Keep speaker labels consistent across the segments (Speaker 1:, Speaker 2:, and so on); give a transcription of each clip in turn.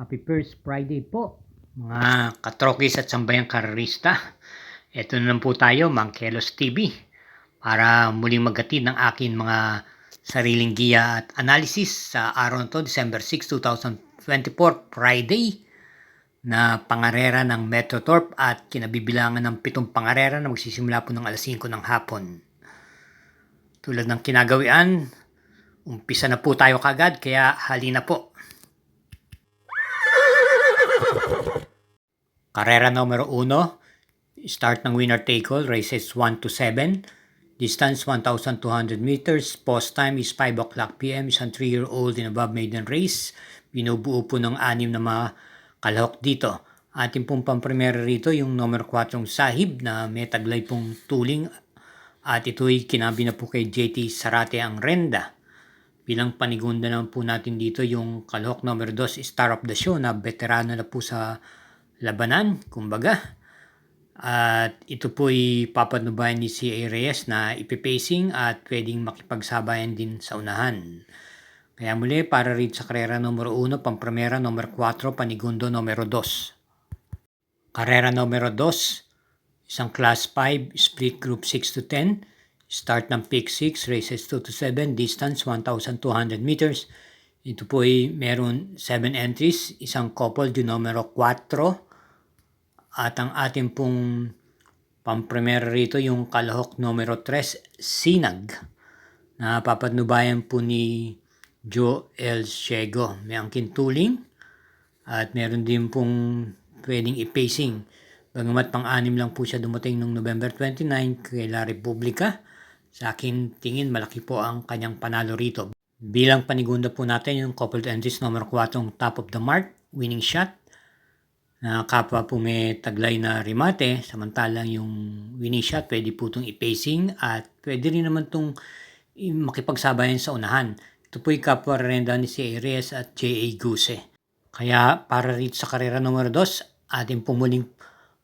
Speaker 1: Happy First Friday po, mga katrokis at sambayang karerista. Ito na lang po tayo, Mang Kelos TV, para muling maghatid ng akin mga sariling giya at analysis sa araw na to, December 6, 2024, Friday, na pangarera ng Metrotorp at kinabibilangan ng 7 pangarera na magsisimula po ng alas 5 ng hapon. Tulad ng kinagawian, umpisa na po tayo kagad, kaya halina po. Karera numero 1, start ng winner take all, races 1 to 7, distance 1,200 meters, post time is 5 o'clock p.m. Isang 3-year-old and above maiden race. Binubuo po ng 6 na mga kalahok dito. Ating pong pampremera rito yung numero 4 Sahib na may taglay pong tuling at ito'y kinabi na po kay JT Sarate ang renda. Bilang panigunda naman po natin dito yung kalahok numero 2 Star of the Show na veterano na po sa labanan, kumbaga. At ito po'y papanubayan ni C.A. Reyes na ipipacing at pwedeng makipagsabayan din sa unahan. Kaya muli, para rin sa karera numero 1, pampremera numero 4, panigundo numero 2. Karera numero 2, isang class 5, split group 6 to 10, start ng pick 6, races 2 to 7, distance 1,200 meters. Ito po ay meron 7 entries, isang couple di numero 4. At ang ating pong pampremera rito yung kalahok numero 3, Sinag, na papatnubayan po ni Joel Ciego. May angkin tuling at meron din pong pwedeng i-pacing. Bagamat pang-anim lang po siya dumating noong November 29 kay La Republica. Sa akin tingin malaki po ang kanyang panalo rito. Bilang panigunda po natin yung coupled entries numero 4, Top of the Mark, winning shot, na kapwa po may taglay na remate, samantalang yung winning shot pwede po itong i-pacing at pwede rin naman itong makipagsabayan sa unahan. Ito po yung kapwa renda ni C.A. Reyes at J.A. Guse. Kaya para rito sa karera numero 2, ating pumuling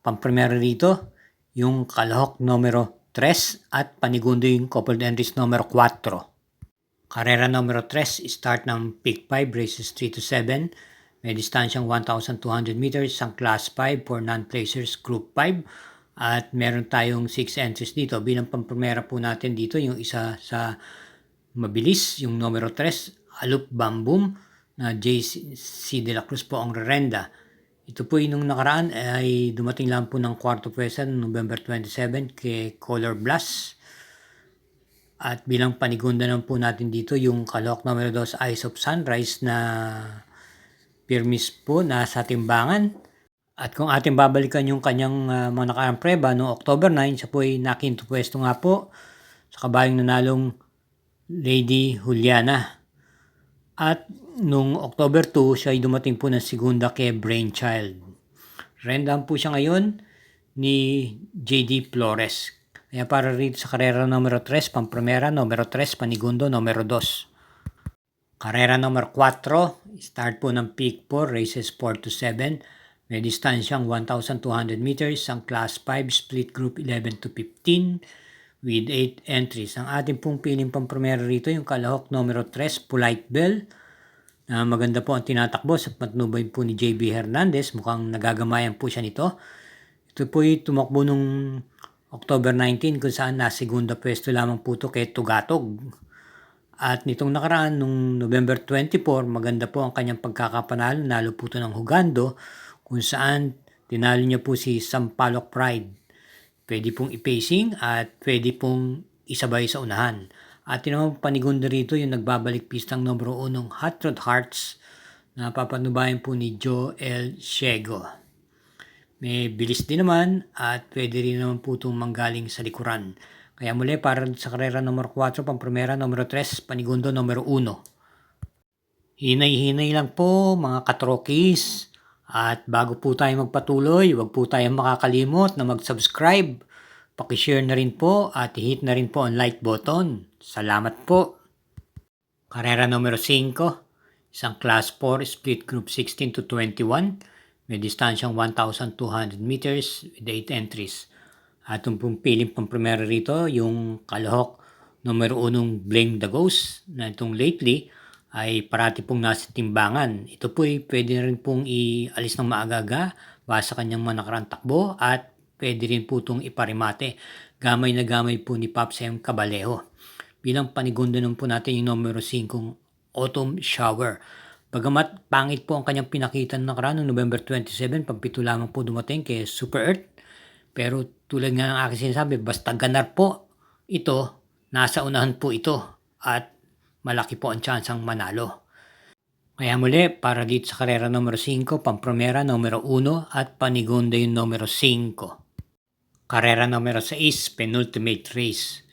Speaker 1: pampremera rito yung kalahok numero 3 at panigundo yung coupled entries numero 4. Karera numero 3, start ng pick 5, races 3 to 7. May distansyang 1,200 meters, isang class 5 for non-placers, group 5. At meron tayong 6 entries dito. Bilang pampremera po natin dito, yung isa sa mabilis, yung numero 3, Alup Bambum, na JC De La Cruz po ang rerenda. Ito po yung nakaraan ay dumating lang po ng kwarto pwesa noong November 27 kay Color Blast. At bilang panigunda naman po natin dito yung kalahok numero 2, Eyes of Sunrise, na pirmis po nasa timbangan. At kung ating babalikan yung kanyang mga nakaraang preba noong October 9, siya po ay nakinto pwesto nga po sa kabayong nanalong Lady Juliana. At noong October 2, siya ay dumating po ng segunda kay Brainchild. Rendahan po siya ngayon ni J.D. Flores. Kaya para rito sa karera numero 3, pampremera numero 3, panigundo numero 2. Karera numero 4, start po ng peak 4, races 4 to 7. May distansyang 1,200 meters, ang class 5, split group 11 to 15 with 8 entries. Ang ating pong piling pampremera rito yung kalahok numero 3, Polite Bell. Maganda po ang tinatakbo sa patnubay po ni JB Hernandez. Mukhang nagagamayan po siya nito. Ito po yung tumakbo nung October 19 kung saan segunda pwesto lamang po ito kay Tugatog. At nitong nakaraan, nung November 24, maganda po ang kanyang pagkakapanalo. Nalo po ito ng Hugando kung saan tinalo niya po si Sampaloc Pride. Pwede pong i-pacing at pwede pong isabay sa unahan. At tinawang panigunda rito yung nagbabalik pistang numero 1, Hot Rod Hearts, na papanubayan po ni Joel Ciego. May bilis din naman at pwede rin naman po itong manggaling sa likuran. Kaya muli, para sa karera numero 4, pampremera numero 3, panigundo numero 1. Hinay-hinay lang po mga katrokis. At bago po tayo magpatuloy, huwag po tayong makakalimot na mag-subscribe. Pakishare na rin po at i-hit na rin po ang like button. Salamat po. Karera numero 5, isang class 4, split group 16 to 21. May distansyang 1,200 meters with 8 entries. Atong pong piling pampremera rito, yung kalahok numero 1, Blame the Ghost, na itong lately ay parati pong nasa timbangan. Ito po ay pwede na rin pong ialis ng maaga-aga base sa kanyang mga nakarang takbo at pwede rin po itong iparimate. Gamay na gamay po ni Pops M. Cabalejo. Bilang panigundo nun po natin yung numero 5, Autumn Shower. Bagamat pangit po ang kanyang pinakita ng nakaraan noong November 27, pampito lamang po dumating kay Super Earth. Pero tulad nga ng aking sinasabi, basta ganar po ito, nasa unahan po ito at malaki po ang tsansang manalo. Kaya muli, para dito sa karera numero 5, pampromera numero 1 at panigunda yung numero 5. Karera numero 6, penultimate race.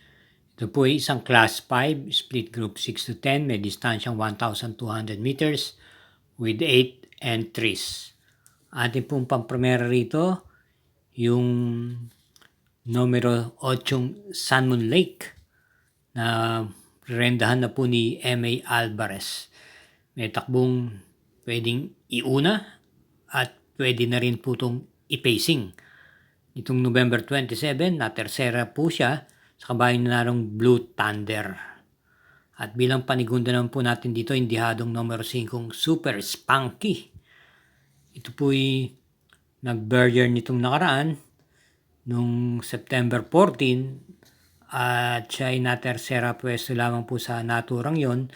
Speaker 1: Ito po ay isang class 5, split group 6 to 10, may distansyang 1,200 meters with 8 entries. Ating pong pampromera rito, yung numero 8, Sun Moon Lake, na rendahan na po ni M.A. Alvarez. May takbong pwedeng iuna at pwede na rin po itong ipacing. Itong November 27, na tersera po siya sa kabayang nanarong Blue Thunder. At bilang panigunda naman po natin dito, indihadong numero 5, Super Spunky. Ito po'y nag-barrier nitong nakaraan nung September 14 at siya ay natersera pwesto lamang po sa naturang yon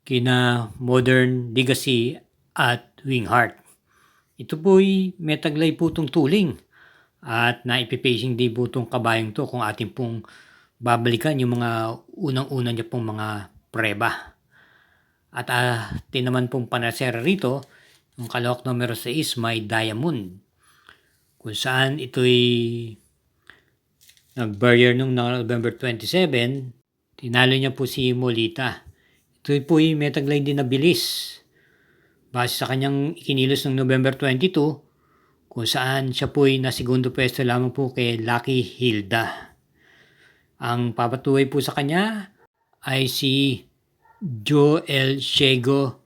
Speaker 1: kina Modern Legacy at Wingheart. Ito po'y may taglay po itong tuling at naipipacing din po itong kabayang to kung ating pong babalikan yung mga unang-una niya pong mga preba. At naman pong panasera rito, yung kalahok numero 6, may Diamond, kung saan ito'y nag-barrier nung November 27, tinalo niya po si Molita. Ito'y po'y may taglay din na bilis base sa kanyang ikinilos ng November 22, kung saan siya po'y nasegundo pwesto lamang po kay Lucky Hilda. Ang papatuloy po sa kanya ay si Joel Shego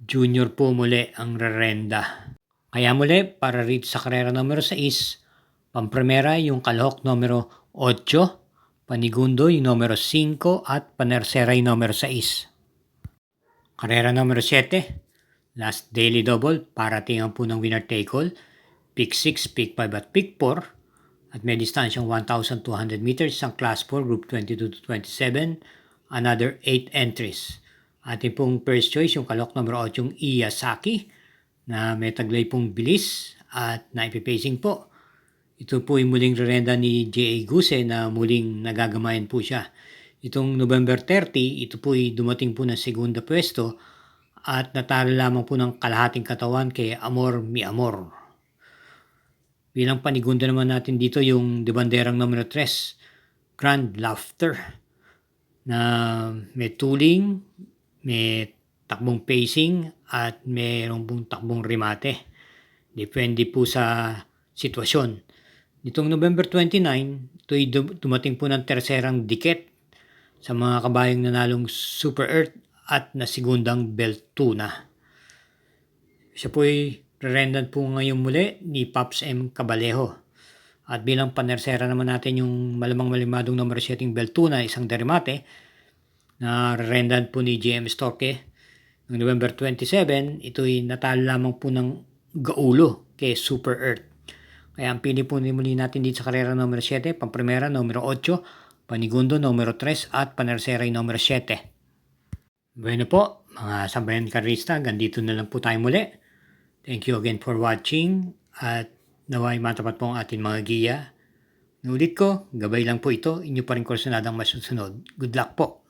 Speaker 1: Jr. po muli ang rerenda. Kaya muli, para rito sa karera numero 6, pampremera yung kalahok numero 8, panigundo yung numero 5 at panersera yung numero 6. Karera numero 7, last daily double, paratingan po ng winner take all, pick 6, pick 5 at pick 4. At may distansyang 1,200 meters, isang class 4, group 22 to 27, another 8 entries. Ating pong first choice, yung kalahok numero 8, yung Iyasaki, na may taglay pong bilis at naipipacing po. Ito po yung muling rerenda ni J.A. Guse na muling nagagamayan po siya. Itong November 30, ito po ay dumating po ng segunda pwesto at natalo lamang po ng kalahating katawan kay Amor Mi Amor. Bilang panigunda naman natin dito yung debanderang numero 3, Grand Laughter, na may tuling, may takbong pacing at mayroong pong takbong remate. Depende po sa sitwasyon. Nitong November 29, ito'y dumating po ng terserang dikit sa mga kabayang nanalong Super Earth at nasigundang Beltuna. Siya po'y re-rendan po ngayon muli ni Pops M. Cabalejo. At bilang panersera naman natin yung malamang malimadong numero 7 Beltuna, isang deremate, na re-rendan po ni JM Storke. Noong November 27, ito'y natalo lamang po ng gaulo kay Super Earth. Kaya ang pili po muli natin dito sa karera numero 7, pampremera numero 8, panigundo numero 3 at panersera yung numero 7. Bueno po, mga sambayan karista, ganito na lang po tayo muli. Thank you again for watching at naway matapat po ang ating mga giya. Nulit ko, gabay lang po ito, inyo pa rin kursunadang masusunod. Good luck po!